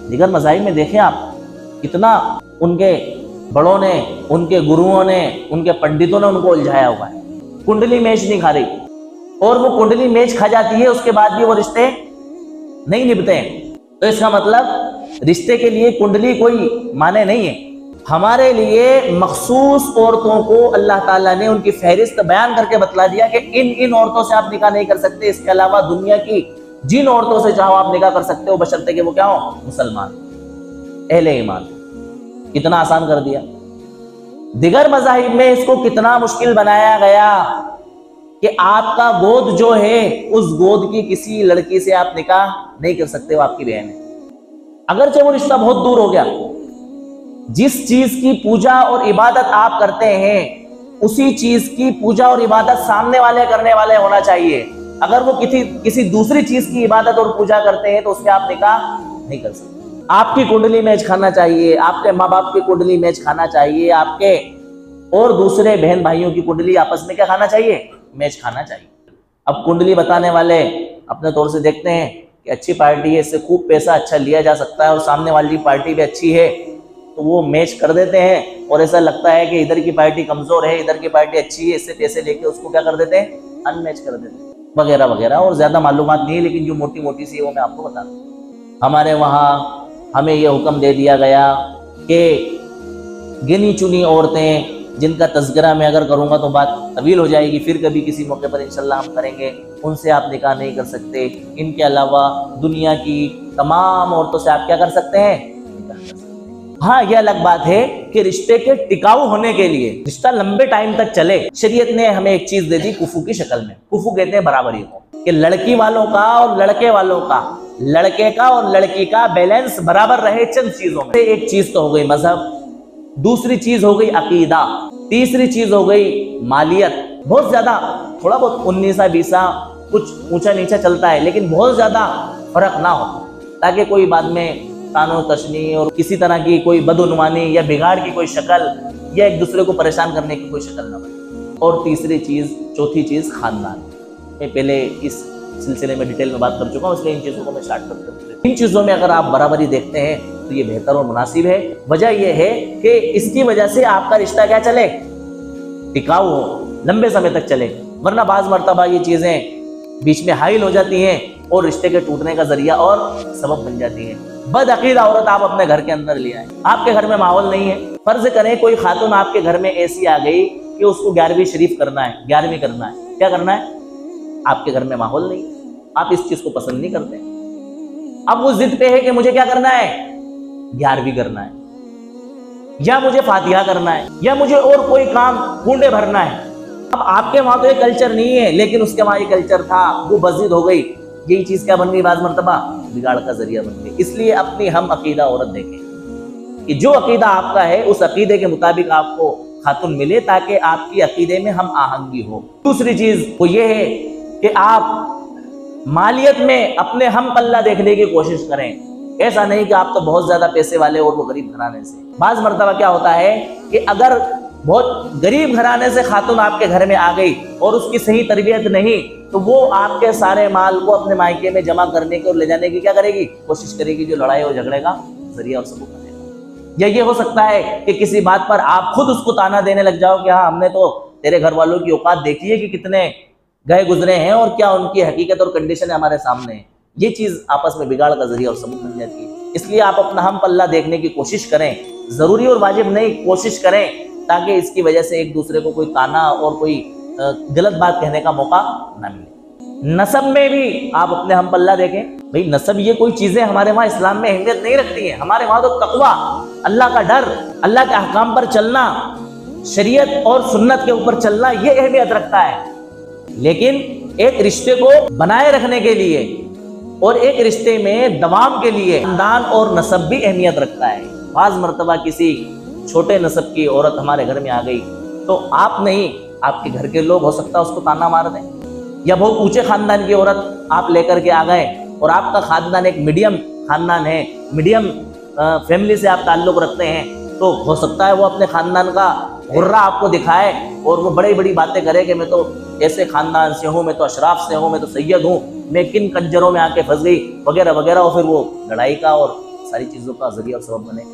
दिगर मज़ाहिब में देखें आप, कितना उनके बड़ों ने, उनके गुरुओं ने, उनके पंडितों ने उनको उलझाया हुआ है। कुंडली मैच नहीं खा रही, और वो कुंडली मैच खा जाती है, उसके बाद भी वो रिश्ते नहीं निभते हैं। तो इसका मतलब रिश्ते के लिए कुंडली कोई माने नहीं है। हमारे लिए मखसूस औरतों को अल्लाह ताला ने उनकी फहरिस्त बयान करके बतला दिया कि इन औरतों से आप निकाह नहीं कर सकते, इसके अलावा दुनिया की जिन औरतों से चाहो आप निकाह कर सकते हो, बशर्ते कि वो क्या हो, मुसलमान, अहले ईमान। कितना आसान कर दिया। दिगर मज़ाहिब में इसको कितना मुश्किल बनाया गया कि आपका गोद जो है, उस गोद की किसी लड़की से आप निकाह नहीं कर सकते, वो आपकी बहन है। अगरचे वो रिश्ता बहुत दूर हो गया, जिस चीज की पूजा और इबादत आप करते हैं उसी चीज की पूजा और इबादत सामने वाले करने वाले होना चाहिए। अगर वो किसी दूसरी चीज की इबादत और पूजा करते हैं तो उससे आप निकाह नहीं कर सकते। आपकी कुंडली मैच खाना चाहिए, आपके माँ बाप की कुंडली मैच खाना चाहिए, आपके और दूसरे बहन भाइयों की कुंडली आपस में क्या खाना चाहिए, मैच खाना चाहिए। अब कुंडली बताने वाले अपने तौर से देखते हैं कि अच्छी पार्टी है, इससे खूब पैसा अच्छा लिया जा सकता है, और सामने वाली पार्टी भी अच्छी है, तो वो मैच कर देते हैं। और ऐसा लगता है कि इधर की पार्टी कमजोर है, इधर की पार्टी अच्छी है, इससे पैसे लेके उसको क्या कर देते हैं, अनमैच कर देते हैं, वगैरह वगैरह। और ज्यादा मालूमात नहीं है, लेकिन जो मोटी मोटी सी है वो मैं आपको बता दूं। हमारे वहाँ हमें ये हुक्म दे दिया गया कि गिनी चुनी औरतें, जिनका तज़किरा मैं अगर करूँगा तो बात तवील हो जाएगी, फिर कभी किसी मौके पर इंशाल्लाह हम करेंगे, उनसे आप निकाह नहीं कर सकते। इनके अलावा दुनिया की तमाम औरतों से आप क्या कर सकते हैं, निकाह कर सकते हैं। हाँ, यह अलग बात है कि रिश्ते के टिकाऊ होने के लिए, रिश्ता लंबे टाइम तक चले, शरीयत ने हमें एक चीज दे दी कुफू की शक्ल में। कुफू कहते हैं बराबरी को, कि लड़की वालों का और लड़के वालों का, लड़के का और लड़की का बैलेंस बराबर रहे चंद चीजों में। एक चीज तो हो गई मजहब, दूसरी चीज हो गई अकीदा, तीसरी चीज हो गई मालियत। बहुत ज्यादा, थोड़ा बहुत 19-20 कुछ ऊंचा नीचा चलता है, लेकिन बहुत ज्यादा फर्क ना हो, ताकि कोई बाद में तानो तशनी और किसी तरह की कोई बदउनवानी या बिगाड़ की कोई शक्ल या एक दूसरे को परेशान करने की कोई शक्ल ना बने। और तीसरी चीज, चौथी चीज खानदान। मैं पहले इस सिलसिले में डिटेल में बात कर चुका हूँ, इसलिए इन चीजों को मैं शॉर्ट करता हूँ। इन चीजों में अगर आप बराबरी देखते हैं तो ये बेहतर और मुनासिब है। वजह यह है कि इसकी वजह से आपका रिश्ता क्या चले, टिकाऊ हो, लंबे समय तक चले। वरना बाज मर्तबा ये चीजें बीच में हाइल हो जाती हैं और रिश्ते के टूटने का जरिया और सबब बन जाती है। बदअकीदा औरत आप अपने घर के अंदर ले आए, आपके घर में माहौल नहीं है। फर्ज करें कोई खातून आपके घर में ऐसी आ गई कि उसको 11वीं शरीफ करना है, 11वीं करना है, क्या करना है, आपके घर में माहौल नहीं, आप इस चीज को पसंद नहीं करते। अब वो जिद पे है कि मुझे क्या करना है, 11वीं करना है, या मुझे फातिहा करना है, या मुझे और कोई काम कुंडे भरना है। अब आपके वहां तो ये कल्चर नहीं है, लेकिन उसके वहां ये कल्चर था, वो बजिद हो गई। यही चीज क्या बन गई, बाज मर्तबा बिगाड़ का जरिया बन गई। इसलिए अपनी हम अकीदा औरत देखें कि जो अकीदा आपका है उस अकीदे के मुताबिक आपको खातून मिले, ताकि आपकी अकीदे में हम आहंगी हो। दूसरी चीज वो ये है कि आप मालियत में अपने हम पल्ला देखने की कोशिश करें। ऐसा नहीं कि आप तो बहुत ज्यादा पैसे वाले और वो गरीब घराने से। बाज मर्तबा क्या होता है कि अगर बहुत गरीब घराने से खातून आपके घर में आ गई और उसकी सही तरबियत नहीं, तो वो आपके सारे माल को अपने मायके में जमा करने की और ले जाने की क्या करेगी, कोशिश करेगी, जो लड़ाई और झगड़े का जरिया और सबूत बनेगा। या ये हो सकता है कि किसी बात पर आप खुद उसको ताना देने लग जाओ कि हाँ, हमने तो तेरे घर वालों की औकात देखी है कि कितने गए गुजरे हैं और क्या उनकी हकीकत और कंडीशन हमारे सामने है। ये चीज आपस में बिगाड़ का जरिया और सबूत बन जाती है। इसलिए आप अपना हम पल्ला देखने की कोशिश करें, जरूरी और वाजिब नहीं, कोशिश करें, ताकि इसकी वजह से एक दूसरे को कोई ताना और कोई गलत बात कहने का मौका ना मिले। नसब में भी आप अपने हम पल्ला देखें। भाई नसब ये कोई चीजें हमारे वहाँ इस्लाम में अहमियत नहीं रखती हैं। हमारे वहाँ तो तकवा, अल्लाह का डर, अल्लाह के अहकाम पर चलना, शरीयत और सुन्नत के ऊपर चलना, ये अहमियत रखता है। लेकिन एक रिश्ते को बनाए रखने के लिए और एक रिश्ते में दवाम के लिए खानदान और नसब भी अहमियत रखता है। बाज मर्तबा किसी छोटे नसब की औरत हमारे घर में आ गई तो आप नहीं, आपके घर के लोग हो सकता है उसको ताना मार दें। या बहुत ऊंचे खानदान की औरत आप लेकर के आ गए और आपका खानदान एक मीडियम खानदान है, मीडियम फैमिली से आप ताल्लुक रखते हैं, तो हो सकता है वो अपने खानदान का गुर्रा आपको दिखाए और वो बड़ी बड़ी बातें करे कि मैं तो ऐसे खानदान से हूँ, मैं तो अशराफ से हूँ, मैं तो सैयद हूँ, मैं किन कंजरों में आके फंस गई, वगैरह वगैरह। और फिर वो लड़ाई का और सारी चीज़ों का जरिया और सबब बने।